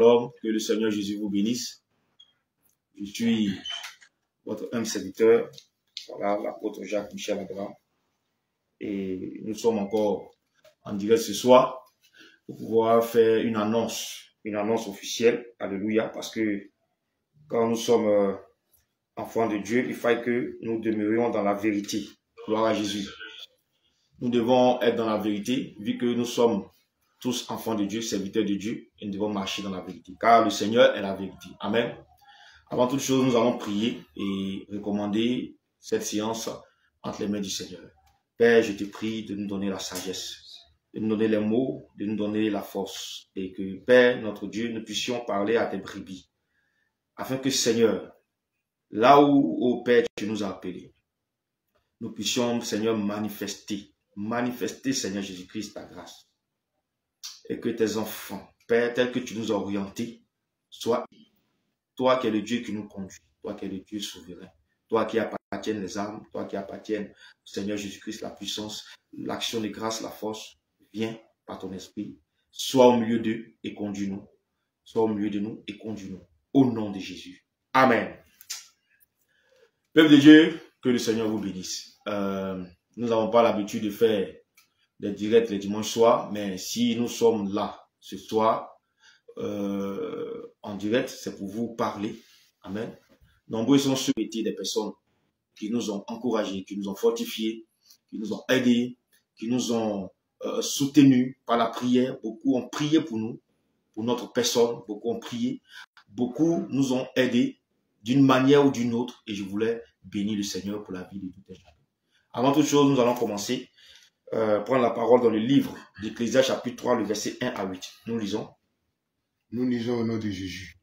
Shalom, que le Seigneur Jésus vous bénisse. Je suis votre humble serviteur, voilà, l'apôtre Jacques-Michel Abraham. Et nous sommes encore en direct ce soir pour pouvoir faire une annonce officielle. Alléluia, parce que quand nous sommes enfants de Dieu, il faut que nous demeurions dans la vérité. Gloire à Jésus. Nous devons être dans la vérité, vu que nous sommes tous enfants de Dieu, serviteurs de Dieu, et nous devons marcher dans la vérité, car le Seigneur est la vérité. Amen. Avant toute chose, nous allons prier et recommander cette séance entre les mains du Seigneur. Père, je te prie de nous donner la sagesse, de nous donner les mots, de nous donner la force, et que, Père, notre Dieu, nous puissions parler à tes brebis, afin que, Seigneur, là où, ô Père, tu nous as appelés, nous puissions, Seigneur, manifester, Seigneur Jésus-Christ, ta grâce. Et que tes enfants, Père, tels que tu nous as orientés, soient toi qui es le Dieu qui nous conduit, toi qui es le Dieu souverain, toi qui appartiens les armes, toi qui appartiens au Seigneur Jésus-Christ, la puissance, l'action de grâce, la force, viens par ton esprit, sois au milieu d'eux et conduis-nous, sois au milieu de nous et conduis-nous, au nom de Jésus. Amen. Peuple de Dieu, que le Seigneur vous bénisse. Nous n'avons pas l'habitude de faire des directs les dimanches soirs, mais si nous sommes là ce soir en direct, c'est pour vous parler. Amen. Nombreux sont ceux qui étaient des personnes qui nous ont encouragés, qui nous ont fortifiés, qui nous ont aidés, qui nous ont soutenus par la prière. Beaucoup ont prié pour nous, pour notre personne, beaucoup ont prié, beaucoup nous ont aidés d'une manière ou d'une autre, et je voulais bénir le Seigneur pour la vie de tout un chacun. Avant toute chose, nous allons commencer prendre la parole dans le livre d'Ecclésiaste chapitre 3, le verset 1 à 8. Nous lisons. Nous lisons au nom de Jésus.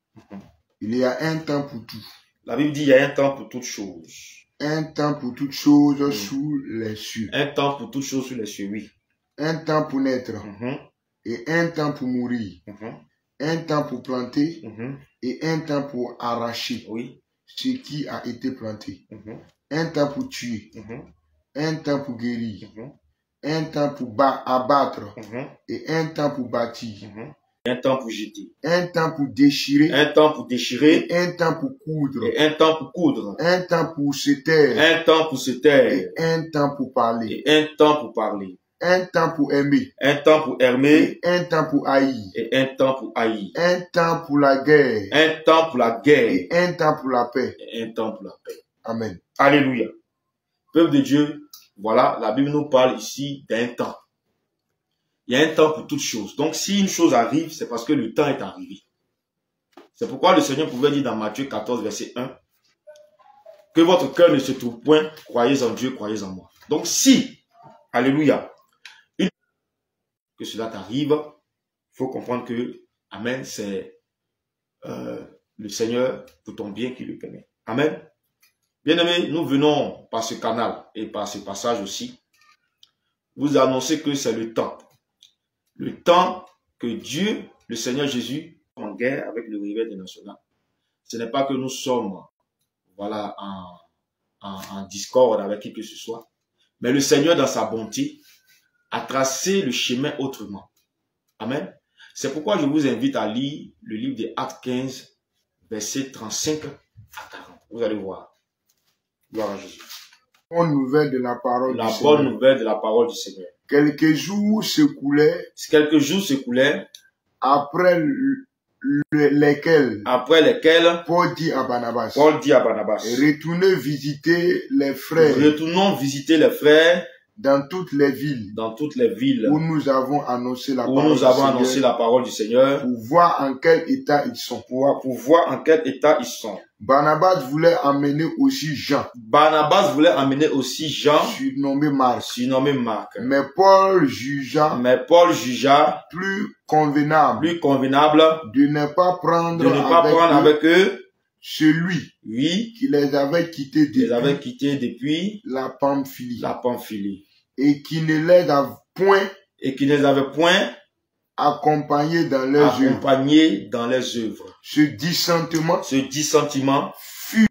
Il y a un temps pour tout. La Bible dit il y a un temps pour toutes choses. Un temps pour toutes choses sous les cieux. Un temps pour toutes choses sous les cieux, oui. Un temps pour naître et un temps pour mourir. Un temps pour planter et un temps pour arracher ce qui a été planté. Un temps pour tuer, un temps pour guérir, un temps pour abattre et un temps pour bâtir. Un temps pour jeter. Un temps pour déchirer. Un temps pour déchirer. Et un temps pour coudre. Et un temps pour coudre. Un temps pour se taire. Un temps pour se taire. Et un temps pour parler. Et un temps pour parler. Un temps pour aimer. Un temps pour aimer. Et un temps pour haïr. Et un temps pour haïr. Un temps pour la guerre. Un temps pour la guerre. Et un temps pour la paix. Et un temps pour la paix. Amen. Alléluia. Peuple de Dieu, voilà, la Bible nous parle ici d'un temps. Il y a un temps pour toutes choses. Donc, si une chose arrive, c'est parce que le temps est arrivé. C'est pourquoi le Seigneur pouvait dire dans Matthieu 14, verset 1, que votre cœur ne se trouve point, croyez en Dieu, croyez en moi. Donc, si, alléluia, que cela t'arrive, il faut comprendre que, amen, c'est le Seigneur pour ton bien qui le permet. Amen. Bien-aimés, nous venons par ce canal et par ce passage aussi, vous annoncer que c'est le temps. Le temps que Dieu, le Seigneur Jésus, en guerre avec le réveil des nations. Ce n'est pas que nous sommes, voilà, en discorde avec qui que ce soit, mais le Seigneur, dans sa bonté, a tracé le chemin autrement. Amen. C'est pourquoi je vous invite à lire le livre des Actes 15, versets 35 à 40. Vous allez voir. Gloire à Jésus. Bonne nouvelle de la parole du Seigneur. La bonne nouvelle de la parole du Seigneur. Quelques jours s'écoulaient. Quelques jours s'écoulaient. Après lesquels Paul dit à Barnabas. Retournez visiter les frères. Retournons visiter les frères. Dans toutes les villes. Où nous avons annoncé la parole du Seigneur. Pour voir en quel état ils sont. Pour voir en quel état ils sont. Barnabas voulait amener aussi Jean. Surnommé Marc. Mais Paul jugea. Plus convenable. De ne pas prendre avec eux. Celui qui les avait quittés depuis la Pamphylie. Et qui ne les avait point accompagnés dans leurs œuvres. Ce dissentiment fut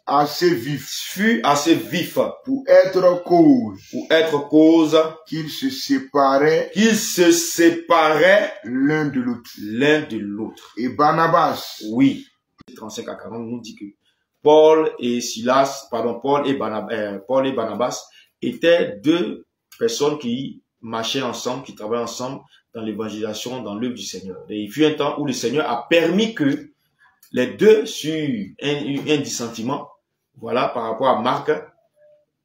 assez vif. Fut assez vif. Pour être cause. Pour être cause. Qu'ils se séparaient. Qu'ils se séparaient. L'un de l'autre. L'un de l'autre. Et Barnabas. Oui. 35 à 40 nous dit que Paul et Barnabas étaient deux personnes qui marchaient ensemble, qui travaillaient ensemble dans l'évangélisation, dans l'œuvre du Seigneur. Et il fut un temps où le Seigneur a permis que les deux, sur un dissentiment, voilà, par rapport à Marc,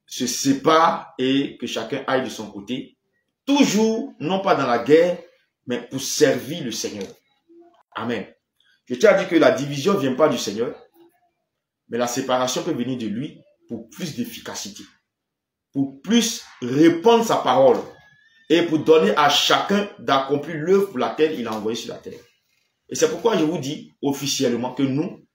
se séparent et que chacun aille de son côté, toujours, non pas dans la guerre, mais pour servir le Seigneur. Amen. Je tiens à dire que la division ne vient pas du Seigneur, mais la séparation peut venir de lui pour plus d'efficacité, pour plus répandre sa parole et pour donner à chacun d'accomplir l'œuvre pour laquelle il a envoyé sur la terre. Et c'est pourquoi je vous dis officiellement que nous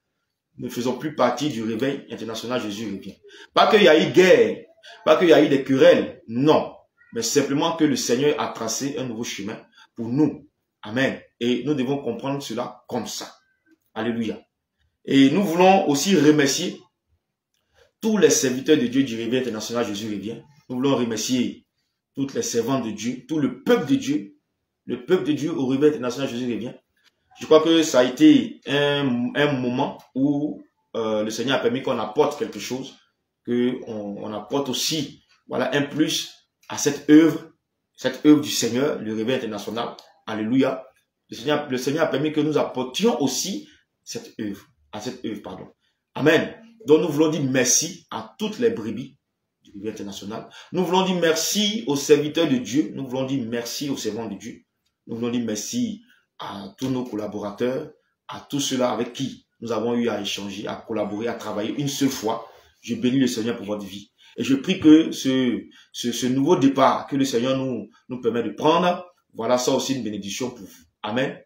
ne faisons plus partie du réveil international Jésus revient. Pas qu'il y a eu guerre, pas qu'il y a eu des querelles, non. Mais simplement que le Seigneur a tracé un nouveau chemin pour nous. Amen. Et nous devons comprendre cela comme ça. Alléluia. Et nous voulons aussi remercier tous les serviteurs de Dieu du réveil international Jésus revient. Nous voulons remercier toutes les servantes de Dieu, tout le peuple de Dieu au réveil international Jésus revient. Je crois que ça a été un moment où le Seigneur a permis qu'on apporte quelque chose, qu'on apporte aussi, voilà, un plus à cette œuvre du Seigneur, le réveil international. Alléluia. Le Seigneur a permis que nous apportions aussi à cette œuvre, pardon. Amen. Donc nous voulons dire merci à toutes les brebis du réveil international. Nous voulons dire merci aux serviteurs de Dieu. Nous voulons dire merci aux servants de Dieu. Nous voulons dire merci à tous nos collaborateurs, à tous ceux-là avec qui nous avons eu à échanger, à collaborer, à travailler une seule fois. Je bénis le Seigneur pour votre vie. Et je prie que ce nouveau départ que le Seigneur nous permet de prendre, voilà, ça aussi une bénédiction pour vous. Amen.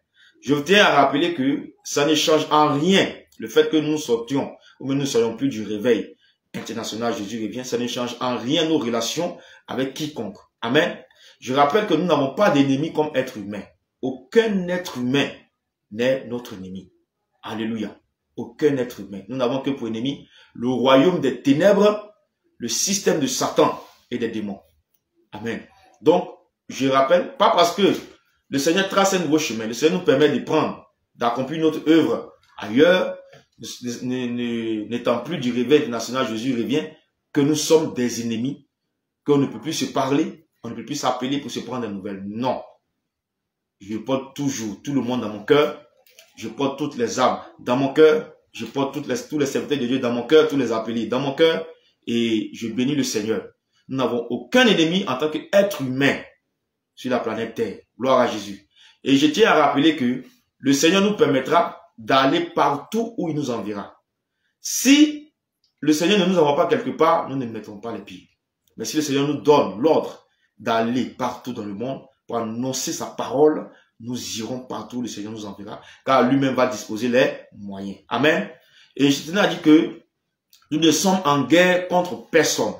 Je tiens à rappeler que ça ne change en rien le fait que nous sortions ou que nous ne soyons plus du réveil international Jésus revient, ça ne change en rien nos relations avec quiconque. Amen. Je rappelle que nous n'avons pas d'ennemis comme être humain. Aucun être humain n'est notre ennemi. Alléluia. Aucun être humain. Nous n'avons que pour ennemi le royaume des ténèbres, le système de Satan et des démons. Amen. Donc, je rappelle, pas parce que le Seigneur trace un nouveau chemin, le Seigneur nous permet de prendre, d'accomplir notre œuvre ailleurs, n'étant plus du réveil national Jésus revient, que nous sommes des ennemis, qu'on ne peut plus se parler, on ne peut plus s'appeler pour se prendre des nouvelles. Non. Je porte toujours tout le monde dans mon cœur. Je porte toutes les âmes dans mon cœur. Je porte tous les serviteurs de Dieu dans mon cœur, tous les appelés dans mon cœur. Et je bénis le Seigneur. Nous n'avons aucun ennemi en tant qu'être humain sur la planète Terre. Gloire à Jésus. Et je tiens à rappeler que le Seigneur nous permettra d'aller partout où il nous enverra. Si le Seigneur ne nous envoie pas quelque part, nous ne mettrons pas les pieds. Mais si le Seigneur nous donne l'ordre d'aller partout dans le monde, pour annoncer sa parole, nous irons partout où le Seigneur nous enverra, car lui-même va disposer les moyens. Amen. Et je tenais à dire que nous ne sommes en guerre contre personne.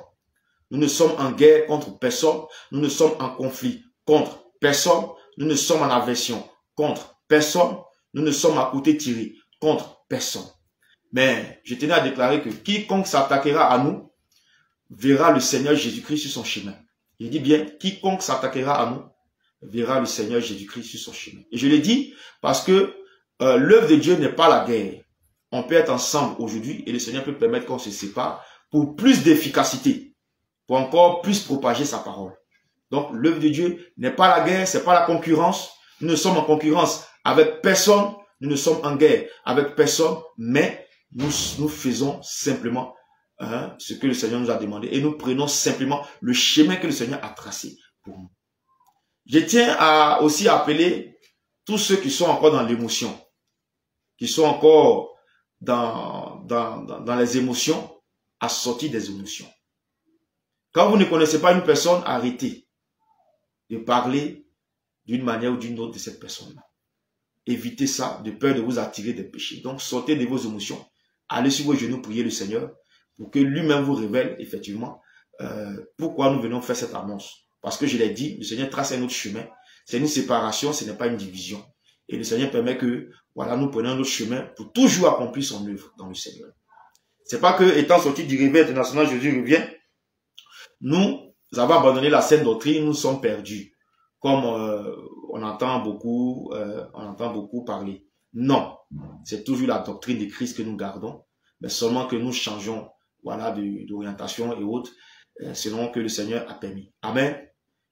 Nous ne sommes en guerre contre personne. Nous ne sommes en conflit contre personne. Nous ne sommes en aversion contre personne. Nous ne sommes à côté tiré contre personne. Mais je tenais à déclarer que quiconque s'attaquera à nous verra le Seigneur Jésus-Christ sur son chemin. Il dit bien, quiconque s'attaquera à nous verra le Seigneur Jésus-Christ sur son chemin. Et je l'ai dit parce que l'œuvre de Dieu n'est pas la guerre. On peut être ensemble aujourd'hui et le Seigneur peut permettre qu'on se sépare pour plus d'efficacité, pour encore plus propager sa parole. Donc l'œuvre de Dieu n'est pas la guerre, c'est pas la concurrence. Nous ne sommes en concurrence avec personne, nous ne sommes en guerre avec personne, mais nous faisons simplement ce que le Seigneur nous a demandé et nous prenons simplement le chemin que le Seigneur a tracé pour nous. Je tiens à aussi appeler tous ceux qui sont encore dans l'émotion, qui sont encore dans les émotions, à sortir des émotions. Quand vous ne connaissez pas une personne, arrêtez de parler d'une manière ou d'une autre de cette personne-là. Évitez ça de peur de vous attirer des péchés. Donc sortez de vos émotions, allez sur vos genoux, priez le Seigneur pour que lui-même vous révèle effectivement pourquoi nous venons faire cette annonce. Parce que je l'ai dit, le Seigneur trace un autre chemin. C'est une séparation, ce n'est pas une division. Et le Seigneur permet que voilà, nous prenions notre chemin pour toujours accomplir son œuvre dans le Seigneur. C'est pas que, étant sorti du réveil international, Jésus revient, nous avons abandonné la saine doctrine, nous sommes perdus. Comme on entend beaucoup parler. Non, c'est toujours la doctrine de Christ que nous gardons, mais seulement que nous changeons, voilà, d'orientation et autres, selon que le Seigneur a permis. Amen.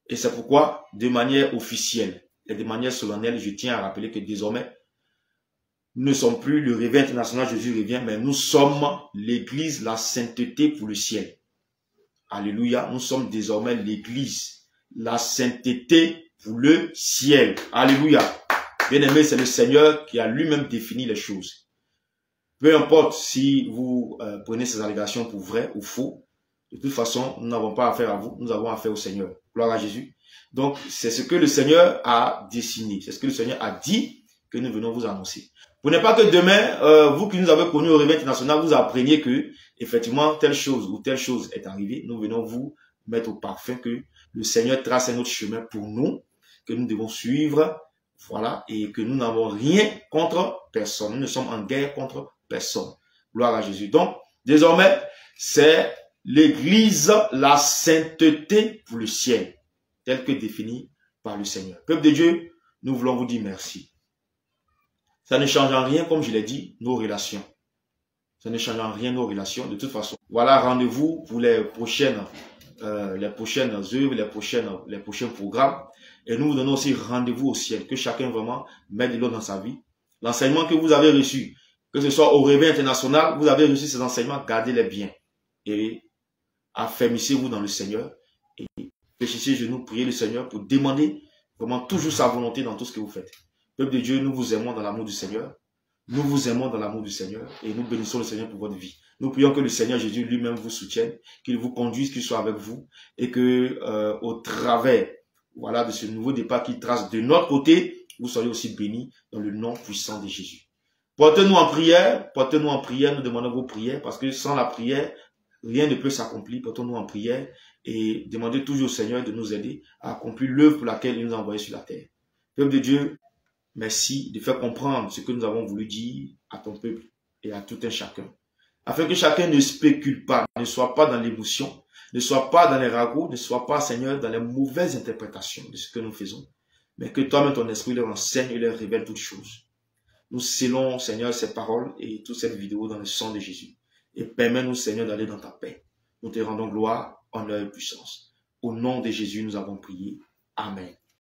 Et c'est pourquoi, de manière officielle et de manière solennelle, je tiens à rappeler que désormais, nous ne sommes plus le réveil international, Jésus revient, mais nous sommes l'église, la sainteté pour le ciel. Alléluia, nous sommes désormais l'église, la sainteté pour le ciel. Alléluia. Bien aimé, c'est le Seigneur qui a lui-même défini les choses. Peu importe si vous prenez ces allégations pour vrai ou faux, de toute façon, nous n'avons pas affaire à vous, nous avons affaire au Seigneur. Gloire à Jésus. Donc, c'est ce que le Seigneur a dessiné, c'est ce que le Seigneur a dit que nous venons vous annoncer. Pour ne pas que demain, vous qui nous avez connus au réveil international, vous appreniez que, effectivement, telle chose ou telle chose est arrivée. Nous venons vous mettre au parfum que le Seigneur trace un autre chemin pour nous, que nous devons suivre, voilà, et que nous n'avons rien contre personne. Nous ne sommes en guerre contre personne. Gloire à Jésus. Donc, désormais, c'est l'église, la sainteté pour le ciel, telle que définie par le Seigneur. Peuple de Dieu, nous voulons vous dire merci. Ça ne change en rien, comme je l'ai dit, nos relations. Ça ne change en rien nos relations, de toute façon. Voilà, rendez-vous pour les prochaines œuvres, les prochains programmes. Et nous vous donnons aussi rendez-vous au ciel, que chacun vraiment mette de l'eau dans sa vie. L'enseignement que vous avez reçu, que ce soit au réveil international, vous avez reçu ces enseignements, gardez-les bien. Et affermissez-vous dans le Seigneur. Et fléchissez les genoux, priez le Seigneur pour demander vraiment toujours sa volonté dans tout ce que vous faites. Peuple de Dieu, nous vous aimons dans l'amour du Seigneur. Nous vous aimons dans l'amour du Seigneur et nous bénissons le Seigneur pour votre vie. Nous prions que le Seigneur Jésus lui-même vous soutienne, qu'il vous conduise, qu'il soit avec vous et que au travers, voilà, de ce nouveau départ qu'il trace de notre côté, vous soyez aussi bénis dans le nom puissant de Jésus. Portez-nous en prière, nous demandons vos prières parce que sans la prière, rien ne peut s'accomplir. Portez-nous en prière et demandez toujours au Seigneur de nous aider à accomplir l'œuvre pour laquelle il nous a envoyés sur la terre. Peuple de Dieu, merci de faire comprendre ce que nous avons voulu dire à ton peuple et à tout un chacun. Afin que chacun ne spécule pas, ne soit pas dans l'émotion, ne soit pas dans les ragots, ne soit pas, Seigneur, dans les mauvaises interprétations de ce que nous faisons, mais que toi-même, ton esprit leur enseigne et leur révèle toutes choses. Nous scellons, Seigneur, ces paroles et toute cette vidéo dans le sang de Jésus. Et permets-nous, Seigneur, d'aller dans ta paix. Nous te rendons gloire, honneur et puissance. Au nom de Jésus, nous avons prié. Amen.